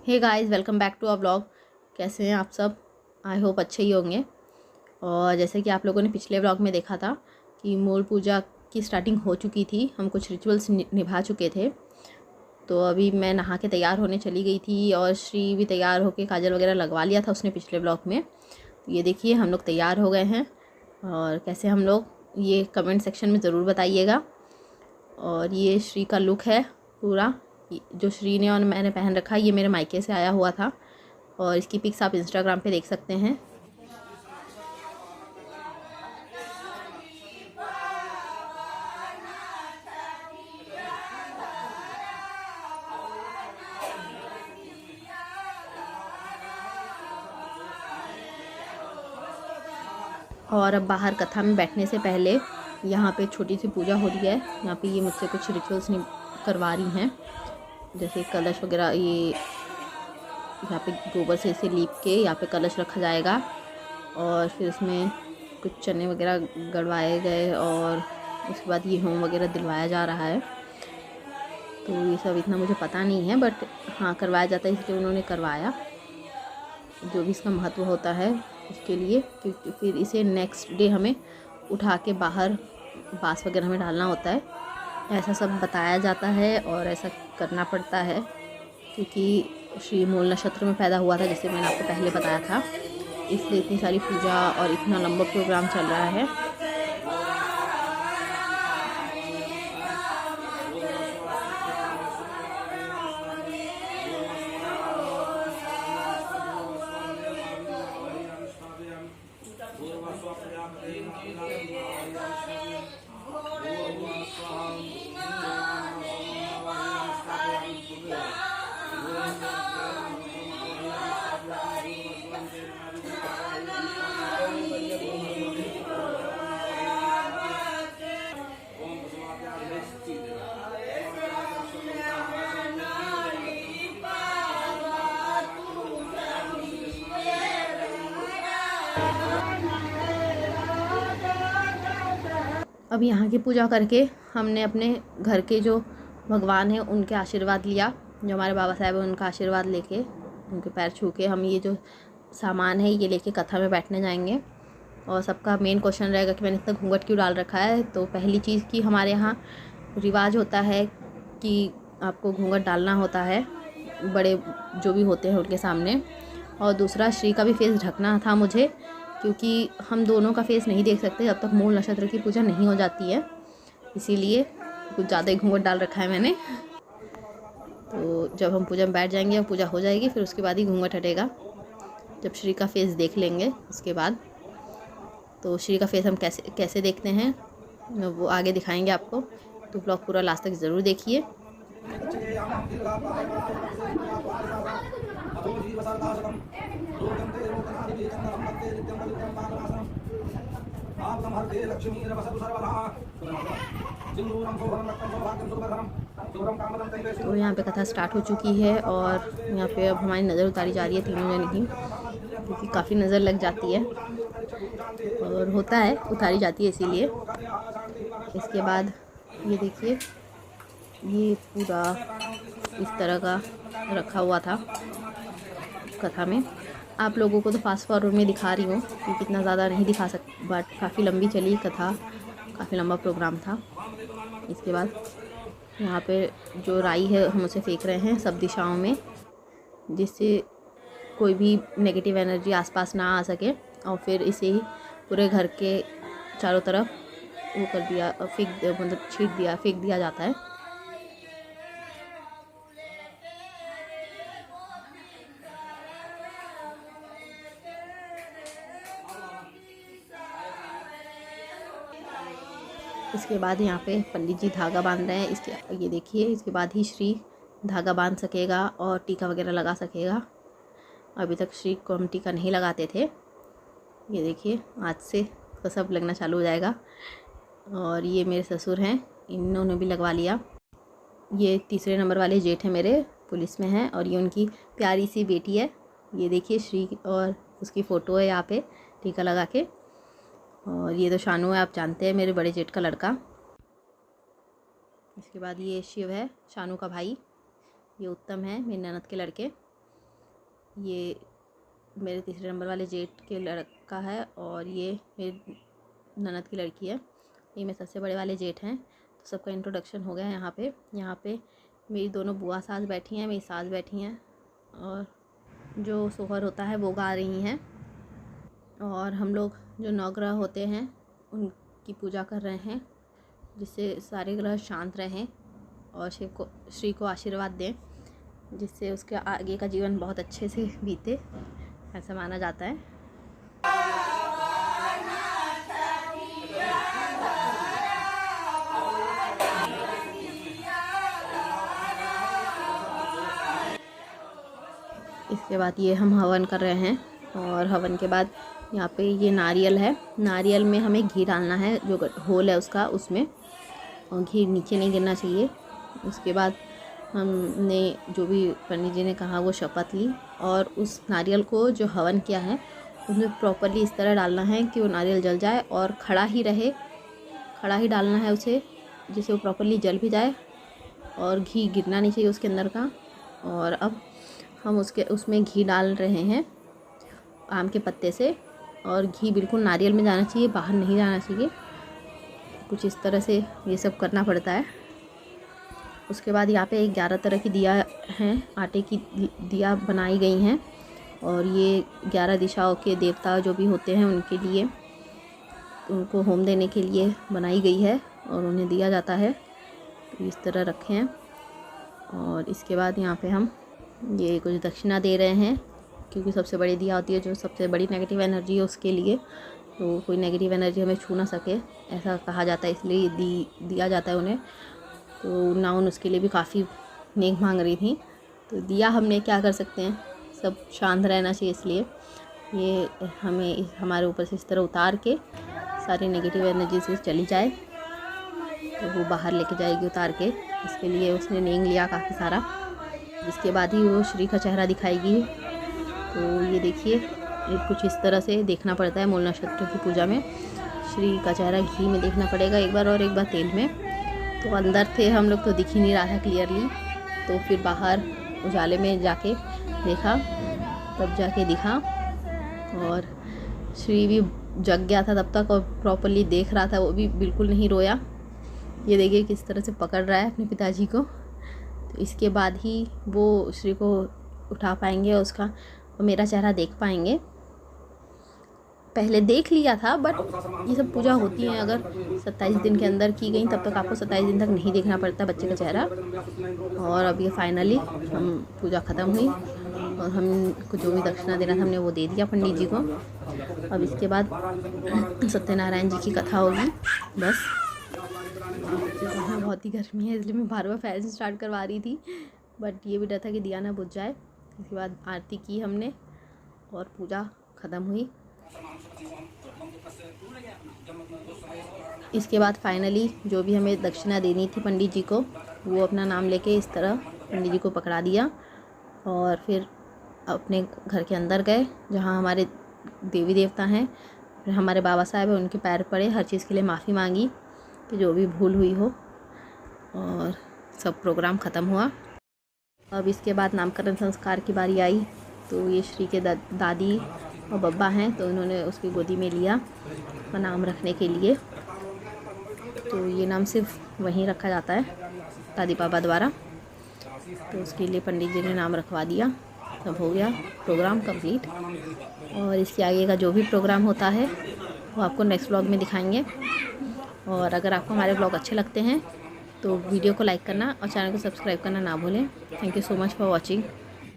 Hey guys, welcome back to a vlog. कैसे हैं आप सब? आई होप अच्छे ही होंगे। और जैसे कि आप लोगों ने पिछले व्लॉग में देखा था कि मूल पूजा की स्टार्टिंग हो चुकी थी, हम कुछ रिचुअल्स निभा चुके थे। तो अभी मैं नहा के तैयार होने चली गई थी और श्री भी तैयार होके काजल वगैरह लगवा लिया था उसने पिछले व्लॉग में। तो ये देखिए हम लोग तैयार हो गए हैं। और कैसे हम लोग, ये कमेंट सेक्शन में ज़रूर बताइएगा। और ये श्री का लुक है पूरा, जो श्री ने और मैंने पहन रखा है। ये मेरे मायके से आया हुआ था और इसकी पिक्स आप इंस्टाग्राम पे देख सकते हैं। और अब बाहर कथा में बैठने से पहले यहाँ पे छोटी सी पूजा हो रही है। यहाँ पे ये मुझसे कुछ रिचुअल्स करवा रही हैं, जैसे कलश वगैरह। ये यहाँ पे गोबर से इसे लीप के यहाँ पे कलश रखा जाएगा और फिर उसमें कुछ चने वगैरह गड़वाए गए और उसके बाद ये होम वगैरह दिलवाया जा रहा है। तो ये सब इतना मुझे पता नहीं है, बट हाँ करवाया जाता है, इसलिए उन्होंने करवाया। जो भी इसका महत्व होता है उसके लिए, क्योंकि फिर इसे नेक्स्ट डे हमें उठा के बाहर बांस वगैरह में डालना होता है। ऐसा सब बताया जाता है और ऐसा करना पड़ता है क्योंकि श्री मूल नक्षत्र में पैदा हुआ था, जैसे मैंने आपको पहले बताया था। इसलिए इतनी सारी पूजा और इतना लंबा प्रोग्राम चल रहा है। अब यहाँ की पूजा करके हमने अपने घर के जो भगवान हैं उनके आशीर्वाद लिया। जो हमारे बाबा साहब हैं उनका आशीर्वाद लेके, उनके पैर छू के हम ये जो सामान है ये लेके कथा में बैठने जाएंगे। और सबका मेन क्वेश्चन रहेगा कि मैंने इतना घूंघट क्यों डाल रखा है। तो पहली चीज़ कि हमारे यहाँ रिवाज होता है कि आपको घूंघट डालना होता है बड़े जो भी होते हैं उनके सामने। और दूसरा, श्री का भी फेस ढकना था मुझे, क्योंकि हम दोनों का फेस नहीं देख सकते जब तक मूल नक्षत्र की पूजा नहीं हो जाती है। इसीलिए कुछ ज़्यादा ही घूंघट डाल रखा है मैंने। तो जब हम पूजा में बैठ जाएंगे और पूजा हो जाएगी फिर उसके बाद ही घूंघट हटेगा, जब श्री का फेस देख लेंगे उसके बाद। तो श्री का फेस हम कैसे देखते हैं वो आगे दिखाएंगे आपको, तो ब्लॉग पूरा लास्ट तक ज़रूर देखिए। तो यहाँ पे कथा स्टार्ट हो चुकी है और यहाँ पे अब हमारी नज़र उतारी जा रही है तीनों जन की, क्योंकि काफ़ी नज़र लग जाती है और होता है उतारी जाती है इसीलिए। इसके बाद ये देखिए, ये पूरा इस तरह का रखा हुआ था कथा में। आप लोगों को तो फास्ट फॉरवर्ड में दिखा रही हूँ क्योंकि इतना ज़्यादा नहीं दिखा सकती, बट काफ़ी लंबी चली कथा, काफ़ी लंबा प्रोग्राम था। इसके बाद यहाँ पे जो राई है हम उसे फेंक रहे हैं सब दिशाओं में, जिससे कोई भी नेगेटिव एनर्जी आसपास ना आ सके। और फिर इसे ही पूरे घर के चारों तरफ वो कर दिया, मतलब फेंक दिया जाता है। इसके बाद यहाँ पे पंडित जी धागा बांध रहे हैं। इसके ये देखिए, इसके बाद ही श्री धागा बांध सकेगा और टीका वगैरह लगा सकेगा। अभी तक श्री को हम टीका नहीं लगाते थे। ये देखिए आज से तो सब लगना चालू हो जाएगा। और ये मेरे ससुर हैं, इन्होंने भी लगवा लिया। ये तीसरे नंबर वाले जेठ हैं मेरे, पुलिस में हैं, और ये उनकी प्यारी सी बेटी है। ये देखिए श्री और उसकी फ़ोटो है यहाँ पे टीका लगा के। और ये तो शानू है, आप जानते हैं, मेरे बड़े जेठ का लड़का। इसके बाद ये शिव है, शानू का भाई। ये उत्तम है, मेरी ननद के लड़के। ये मेरे तीसरे नंबर वाले जेठ के लड़का है और ये मेरी ननद की लड़की है। ये मेरे सबसे बड़े वाले जेठ हैं। तो सबका इंट्रोडक्शन हो गया है। यहाँ पे मेरी दोनों बुआ सास बैठी हैं, मेरी सास बैठी हैं और जो सोहर होता है वो गा रही हैं। और हम लोग जो नवग्रह होते हैं उनकी पूजा कर रहे हैं, जिससे सारे ग्रह शांत रहें और श्री को आशीर्वाद दें, जिससे उसके आगे का जीवन बहुत अच्छे से बीते, ऐसा माना जाता है। इसके बाद ये हम हवन कर रहे हैं और हवन के बाद यहाँ पे ये नारियल है। नारियल में हमें घी डालना है, जो होल है उसका, उसमें, और घी नीचे नहीं गिरना चाहिए। उसके बाद हमने जो भी पंडित जी ने कहा वो शपथ ली और उस नारियल को जो हवन किया है उसमें प्रॉपरली इस तरह डालना है कि वो नारियल जल जाए और खड़ा ही रहे, खड़ा ही डालना है उसे, जिससे वो प्रॉपरली जल भी जाए और घी गिरना नहीं चाहिए उसके अंदर का। और अब हम उसमें घी डाल रहे हैं आम के पत्ते से, और घी बिल्कुल नारियल में जाना चाहिए, बाहर नहीं जाना चाहिए। कुछ इस तरह से ये सब करना पड़ता है। उसके बाद यहाँ पे 11 तरह की दिया हैं, आटे की दिया बनाई गई हैं और ये 11 दिशाओं के देवता जो भी होते हैं उनके लिए, उनको होम देने के लिए बनाई गई है और उन्हें दिया जाता है। तो इस तरह रखे हैं। और इसके बाद यहाँ पे हम ये कुछ दक्षिणा दे रहे हैं, क्योंकि सबसे बड़ी दिया होती है, जो सबसे बड़ी नेगेटिव एनर्जी है उसके लिए, तो कोई नेगेटिव एनर्जी हमें छू ना सके, ऐसा कहा जाता है, इसलिए दिया जाता है उन्हें। तो नाउन उसके लिए भी काफ़ी नेक मांग रही थी, तो दिया हमने, क्या कर सकते हैं, सब शांत रहना चाहिए, इसलिए ये हमें हमारे ऊपर से इस तरह उतार के सारी नेगेटिव एनर्जी से चली जाए, तो वो बाहर लेके जाएगी उतार के। इसके लिए उसने नेंग लिया काफ़ी सारा। इसके बाद ही वो श्री का चेहरा दिखाएगी। तो ये देखिए, कुछ इस तरह से देखना पड़ता है मूल नक्षत्र की पूजा में। श्री का चेहरा घी में देखना पड़ेगा एक बार और एक बार तेल में। तो अंदर थे हम लोग तो दिख ही नहीं रहा था क्लियरली, तो फिर बाहर उजाले में जाके देखा, तब जाके दिखा। और श्री भी जग गया था तब तक और प्रॉपरली देख रहा था, वो भी बिल्कुल नहीं रोया। ये देखिए किस तरह से पकड़ रहा है अपने पिताजी को। तो इसके बाद ही वो श्री को उठा पाएंगे और उसका और मेरा चेहरा देख पाएंगे। पहले देख लिया था, बट ये सब पूजा होती है, अगर 27 दिन के अंदर की गई तब तक आपको 27 दिन तक नहीं देखना पड़ता बच्चे का चेहरा। और अब ये फाइनली हम पूजा ख़त्म हुई और हमको जो भी दक्षिणा देना था हमने वो दे दिया पंडित जी को। अब इसके बाद सत्यनारायण जी की कथा होगी बस। बहुत ही गर्मी है, इसलिए मैं बार बार फैन स्टार्ट करवा रही थी, बट ये भी डर था कि दिया ना बुझ जाए। इसके बाद आरती की हमने और पूजा ख़त्म हुई। इसके बाद फाइनली जो भी हमें दक्षिणा देनी थी पंडित जी को, वो अपना नाम लेके इस तरह पंडित जी को पकड़ा दिया और फिर अपने घर के अंदर गए, जहाँ हमारे देवी देवता हैं, फिर हमारे बाबा साहब हैं, उनके पैर पड़े, हर चीज़ के लिए माफ़ी मांगी कि जो भी भूल हुई हो, और सब प्रोग्राम ख़त्म हुआ। अब इसके बाद नामकरण संस्कार की बारी आई। तो ये श्री के दादी और बब्बा हैं, तो इन्होंने उसकी गोदी में लिया और नाम रखने के लिए। तो ये नाम सिर्फ वहीं रखा जाता है दादी पापा द्वारा, तो उसके लिए पंडित जी ने नाम रखवा दिया। सब हो गया, प्रोग्राम कंप्लीट। और इसके आगे का जो भी प्रोग्राम होता है वो आपको नेक्स्ट व्लॉग में दिखाएंगे। और अगर आपको हमारे व्लॉग अच्छे लगते हैं तो वीडियो को लाइक करना और चैनल को सब्सक्राइब करना ना भूलें। Thank you so much for watching.